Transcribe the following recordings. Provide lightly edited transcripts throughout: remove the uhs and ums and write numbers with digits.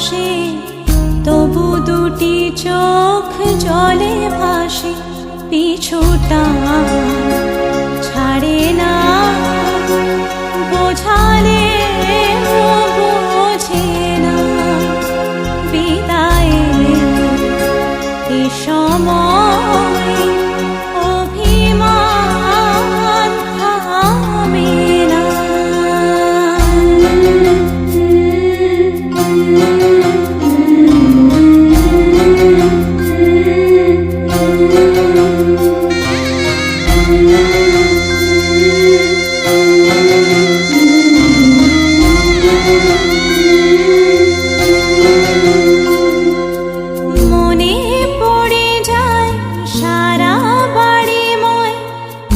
পাশে, তবু দুটি চোখ জলে ভাসে। পিছুটা ছাড়ে না, বোঝালে বোঝে না। বিদায়ের এ সময় অভিমান থামে না। মনে পড়ে যায় সারা বাড়িময়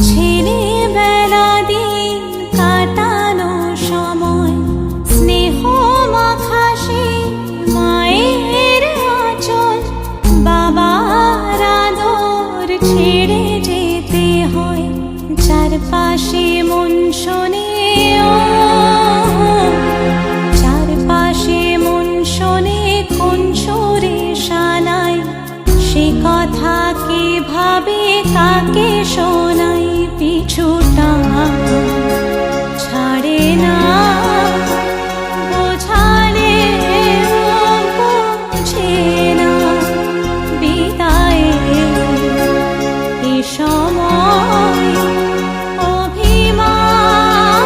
ছেলেবেলা দিন কাটানো সময়। স্নেহ মাখা সেই মায়ের আঁচল, বাবার আদর ছেড়ে যেতে হয়। চারপাশে মন শোনে, চারপাশে মন শোনে কোন সুরে শানায়। সে কথা কে ভাবে, কাকে শোনাই। পিছুটা ছাড়ে না, বোঝালে বোঝে না। বিদায়ের এ সময় অভিমান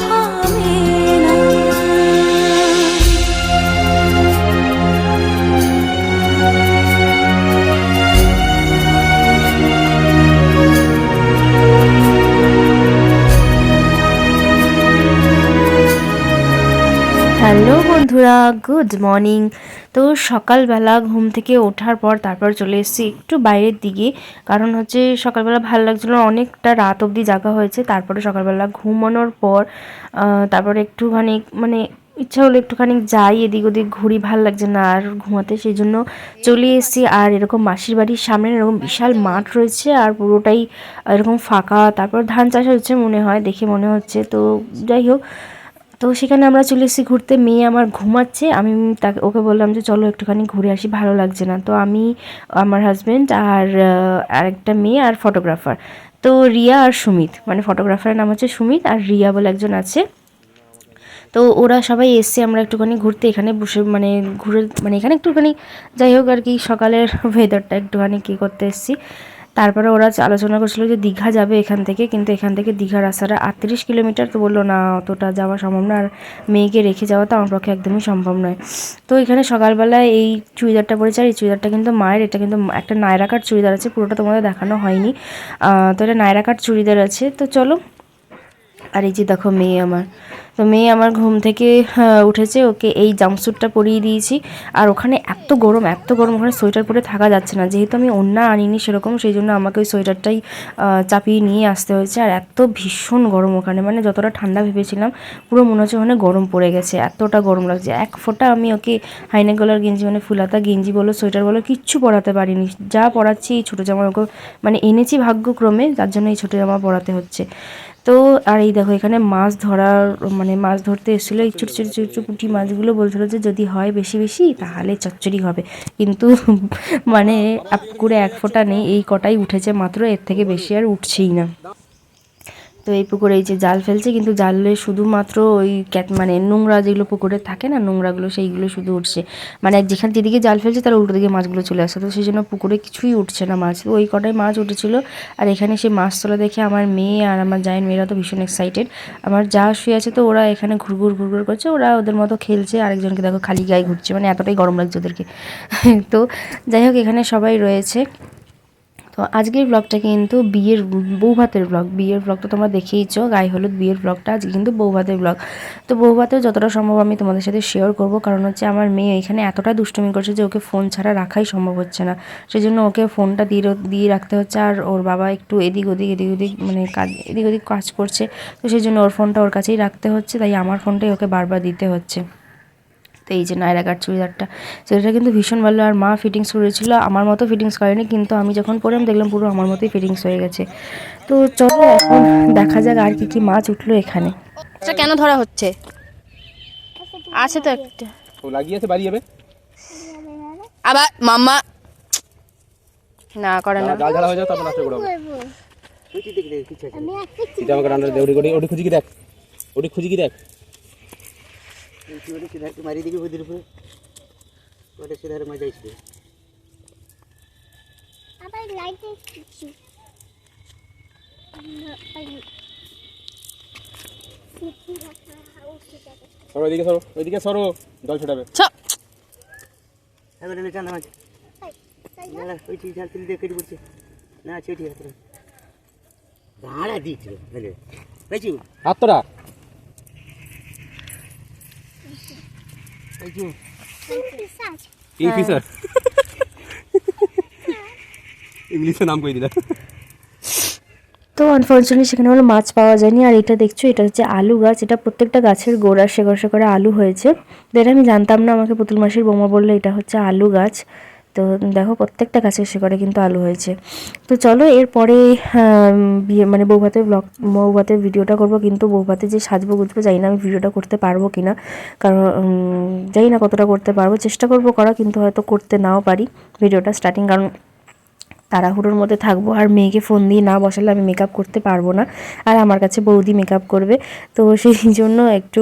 থামে না। হ্যালো বন্ধুরা, গুড মর্নিং। তো সকালবেলা ঘুম থেকে ওঠার পর তারপর চলে এসেছি একটু বাইরের দিকে, কারণ হচ্ছে সকালবেলা ভালো লাগছিলো, অনেকটা রাত অবধি জাগা হয়েছে। তারপরে সকালবেলা ঘুমানোর পর তারপরে একটুখানি মানে ইচ্ছা হলো একটুখানি যাই, এদিক ওদিক ঘুরি, ভাল লাগছে না আর ঘুমাতে, সেই জন্য চলে এসেছি। আর এরকম মাসির বাড়ির সামনে এরকম বিশাল মাঠ রয়েছে আর পুরোটাই এরকম ফাঁকা, তারপর ধান চাষ হচ্ছে মনে হয়, দেখে মনে হচ্ছে। তো যাই হোক, তো সেখানে আমরা চলে এসেছি ঘুরতে। মেয়ে আমার ঘুমাচ্ছে, আমি ওকে বললাম যে চলো একটুখানি ঘুরে আসি, ভালো লাগছে না। তো আমি, আমার হাজব্যান্ড আর আরেকটা মেয়ে আর ফটোগ্রাফার, তো রিয়া আর সুমিত, মানে ফটোগ্রাফারের নাম হচ্ছে সুমিত আর রিয়া বলে একজন আছে। তো ওরা সবাই এসছে, আমরা একটুখানি ঘুরতে এখানে বসে মানে ঘুরে মানে এখানে একটুখানি যাই হোক আর কি, সকালের ওয়েদারটা একটুখানি কী করতে এসেছি। তারপরে ওরা আলোচনা করছিল যে দীঘা যাবে এখান থেকে, কিন্তু এখান থেকে দীঘার রাস্তাটা 38 কিলোমিটার। তো বললো না, অতটা যাওয়া সম্ভব না, আর মেয়েকে রেখে যাওয়া তো আমার পক্ষে একদমই সম্ভব নয়। তো এখানে সকালবেলায় এই চুড়িদারটা পরেছে, আর এই চুড়িদারটা কিন্তু মায়ের, এটা কিন্তু একটা নায়রা কাট চুড়িদার আছে, পুরোটা তোমাদের দেখানো হয়নি। তো এটা নায়রা কাট চুড়িদার আছে। তো চলো, আর এই যে দেখো মেয়ে আমার, তো মেয়ে আমার ঘুম থেকে উঠেছে, ওকে এই জাম্পস্যুটটা পরিয়ে দিয়েছি। আর ওখানে এত গরম, এত গরম, ওখানে সোয়েটার পরে থাকা যাচ্ছে না, যেহেতু আমি ওড়না আনিনি সেরকম, সেই জন্য আমাকে ওই সোয়েটারটাই চাপিয়ে নিয়ে আসতে হয়েছে। আর এত ভীষণ গরম ওখানে, মানে যতটা ঠান্ডা ভেবেছিলাম পুরো মনে হচ্ছে ওখানে গরম পড়ে গেছে, এতটা গরম লাগছে। এক ফোঁটা আমি ওকে হাইনেক গলার গেঞ্জি মানে ফুলাতা গেঞ্জি বলো সোয়েটার বলো কিচ্ছু পরাতে পারিনি, যা পরাচ্ছি এই ছোটো জামা ওকে মানে এনেছি ভাগ্যক্রমে, যার জন্য এই ছোটো জামা পরাতে হচ্ছে। তো আর এই দেখো এখানে মাছ ধরার মানে মাছ ধরতে এসেছিলো, এই ছোটো ছোটো ছোটো পুঁটি মাছগুলো বলছিলো যে যদি হয় বেশি বেশি তাহলে চচ্চড়ি হবে, কিন্তু মানে পুকুরে এক ফোঁটা নেই, এই কটাই উঠেছে মাত্র, এর থেকে বেশি আর উঠছেই না। তো এই পুকুরে এই যে জাল ফেলছে, কিন্তু জালে শুধুমাত্র ওই মানে নোংরা যেগুলো পুকুরে থাকে না, নোংরাগুলো সেইগুলো শুধু উঠছে, মানে যেখানে যেদিকে জাল ফেলছে তার উল্টো দিকে মাছগুলো চলে আসছে। তো সেই জন্য পুকুরে কিছুই উঠছে না মাছ, ওই কটাই মাছ উঠেছিল। আর এখানে সে মাছ তোলা দেখে আমার মেয়ে আর আমার জায়ের মেয়েরা তো ভীষণ এক্সাইটেড। আমার যা শুয়ে আছে, তো ওরা এখানে ঘুরঘুর ঘুরঘুর করছে, ওরা ওদের মতো খেলছে, আরেকজনকে দেখো খালি গায়ে ঘুরছে, মানে এতটাই গরম লাগছে ওদেরকে। তো যাই হোক এখানে সবাই রয়েছে। তো আজকের ব্লগটা কিন্তু বিয়ের বৌভাতের ব্লগ, বিয়ের ব্লগ তো তোমরা দেখেইছো, গায়ে হলুদ বিয়ের ব্লগটা, আজকে কিন্তু বৌভাতের ব্লগ। তো বৌভাতের যতটা সম্ভব আমি তোমাদের সাথে শেয়ার করব, কারণ হচ্ছে আমার মেয়ে এখানে এতটা দুষ্টুমি করছে যে ওকে ফোন ছাড়া রাখাই সম্ভব হচ্ছে না, সেই জন্য ওকে ফোনটা দিয়ে রাখতে হচ্ছে। আর ওর বাবা একটু এদিক ওদিক মানে এদিক ওদিক কাজ করছে, তো সেই জন্য ওর ফোনটা ওর কাছেই রাখতে হচ্ছে, তাই আমার ফোনটাই ওকে বারবার দিতে হচ্ছে। তো এই যে নায়রা কাট চুড়িদারটা, সেটা কিন্তু ভীষণ ভালো, আর মা ফিটিংস করেছিল, আমার মতো ফিটিংস করেনি, কিন্তু আমি যখন পরলাম দেখলাম পুরো আমার মতোই ফিটিংস হয়ে গেছে। তো চলো এখন দেখা যাক আর কি কি মাছ উঠলো এখানে। এটা কেন ধরা হচ্ছে? আছে তো একটা, ও লাগিয়েছে বাড়ি যাবে আবার মাম্মা না করে না গাল ঝাড়া হয়ে যাও তারপর নাচে ঘোরাবো এটা আমাকে রান্না দে ওটি খুঁজি কি দেখ ওটি খুঁজি কি দেখ মারি দিকে বুদির উপরে ওটা সিধারে মজা আসবে আবার লাইট কিছু সরো ওইদিকে সরো জল ছোটাবে এবারে লেটা না না ওই ঠিক ঠাক তুই দেখে বলছে না ছেটি হাত দাঁড়া দিচ্ছিল বলে বেচু হাত তোরা বেচু কিংফিশার ইংলিশে নাম কই দিলা তো আনফর্চুনেটলি সেখানে হলো মাছ পাওয়া যায়নি। আর এটা দেখছো, এটা হচ্ছে আলু গাছ। এটা প্রত্যেকটা গাছের গোড়া শেকড়ে আলু হয়েছে। তো এটা আমি জানতাম না, আমাকে পুতুল মাসির বৌমা বললো এটা হচ্ছে আলু গাছ। তো দেখো প্রত্যেকটা গাছের শেকড়ে কিন্তু আলু হয়েছে। তো চলো এরপরে বিয়ে মানে বৌভাতের ভিডিওটা করব, কিন্তু বৌভাতে যে সাজবো গুজবো জানি না আমি ভিডিওটা করতে পারবো কিনা, কারণ জানি না কতটা করতে পারবো, চেষ্টা করবো করা, কিন্তু হয়তো করতে নাও পারি ভিডিওটা স্টার্টিং, কারণ তাড়াহুড়োর মধ্যে থাকবো। আর মেয়েকে ফোন দিয়ে না বসালে আমি মেকআপ করতে পারবো না, আর আমার কাছে বৌদি মেকআপ করবে, তো সেই জন্য একটু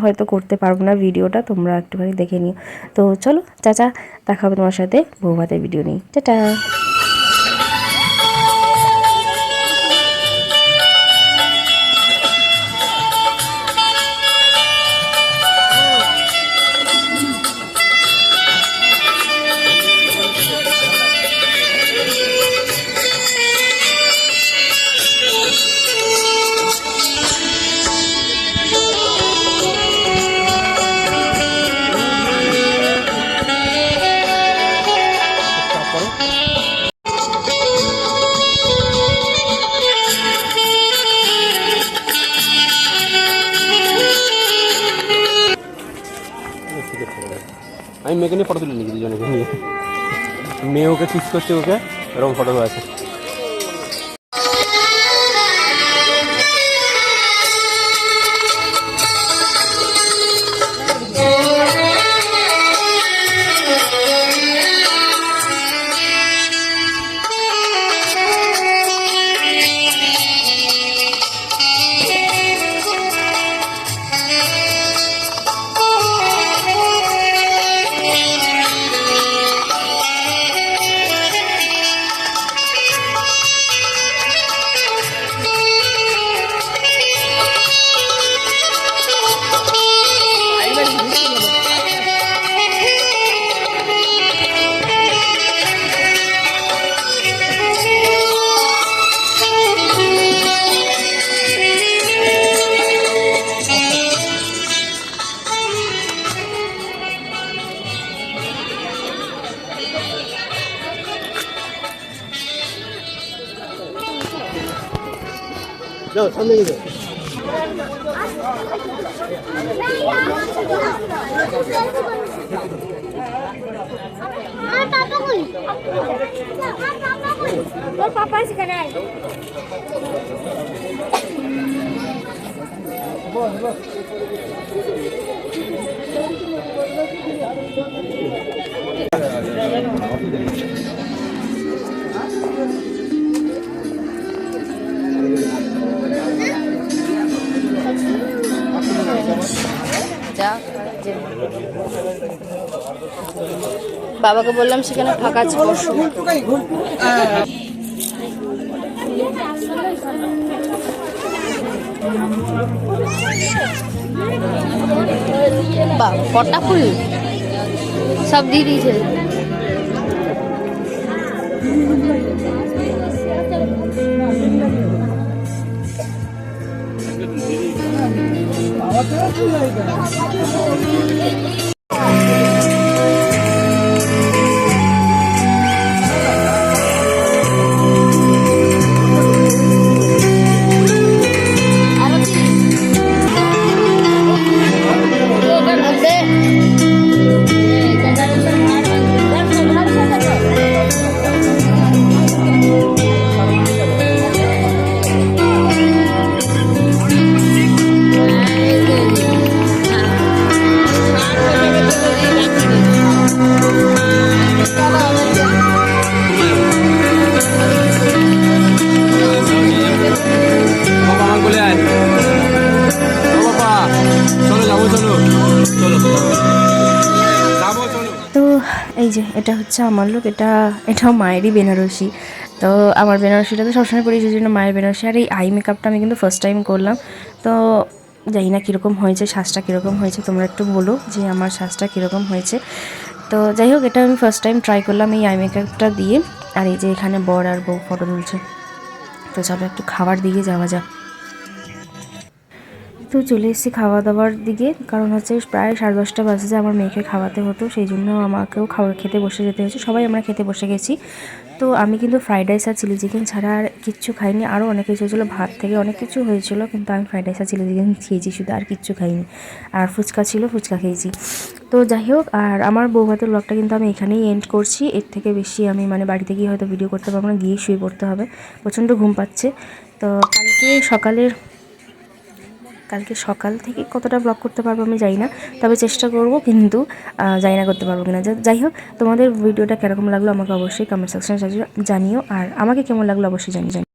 হয়তো করতে পারবো না ভিডিওটা, তোমরা একটুখানি দেখে নিও। তো চলো চাচা, দেখা হবে তোমার সাথে বৌভাতের ভিডিও নিয়ে। টাটা। আমি মেয়েকে নিয়ে ফটো তুলে নিয়েছি দুজনকে নিয়ে, মেয়ে ওকে কিস করছে, ওকে এরকম ফটো আছে। যাও সামনে গিয়ে আর পাপা কই ওর পাপা সেখানে আয় বাবাকে বললাম সেখানে ফাঁকা আছে, বসো। কটা ফুল সব দিয়ে দিয়েছে। এই যে এটা হচ্ছে আমার লোক, এটাও মায়েরই বেনারসি। তো আমার বেনারসিটা তো সবসময় পরি, সেই জন্য মায়ের বেনারসি। আর এই আই মেকআপটা আমি কিন্তু ফার্স্ট টাইম করলাম। তো জানি না কীরকম হয়েছে, সাজটা কীরকম হয়েছে, তোমরা একটু বলো যে আমার সাজটা কীরকম হয়েছে। তো যাই হোক, এটা আমি ফার্স্ট টাইম ট্রাই করলাম এই আই মেকআপটা দিয়ে। আর এই যে এখানে বর আর বউ ফটো তুলছে। তো চলো একটু খাবার দিকে যাওয়া যাক। তো চলে এসেছি খাওয়া দাওয়ার দিকে, কারণ হচ্ছে প্রায় 10:30 বাজে আমার মেয়েকে খাওয়াতে হতো, সেই জন্য আমাকেও খাবার খেতে বসে যেতে হয়েছে। সবাই আমরা খেতে বসে গেছি। তো আমি কিন্তু ফ্রাইড রাইস আর চিলি চিকেন ছাড়া আর কিচ্ছু খাইনি। আরও অনেক কিছু হয়েছিলো, ভাত থেকে অনেক কিছু হয়েছিল, কিন্তু আমি ফ্রাইড রাইস আর চিলি চিকেন খেয়েছি শুধু, আর কিচ্ছু খাইনি। আর ফুচকা ছিল, ফুচকা খেয়েছি। তো যাই হোক, আর আমার বৌভাতের ব্লগটা কিন্তু আমি এখানেই এন্ড করছি। এর থেকে বেশি আমি বাড়িতে গিয়ে হয়তো ভিডিও করতে পারবো না, গিয়ে শুয়ে পড়তে হবে, প্রচণ্ড ঘুম পাচ্ছে। তো কালকে সকাল থেকে কতটা ব্লগ করতে পারবো আমি জানি না, তবে চেষ্টা করব, কিন্তু জানি না করতে পারবো কিনা। যাই হোক, তোমাদের ভিডিওটা কীরকম লাগলো আমাকে অবশ্যই কমেন্ট সেকশনে জানিও, আর আমাকে কেমন লাগলো অবশ্যই জানিও।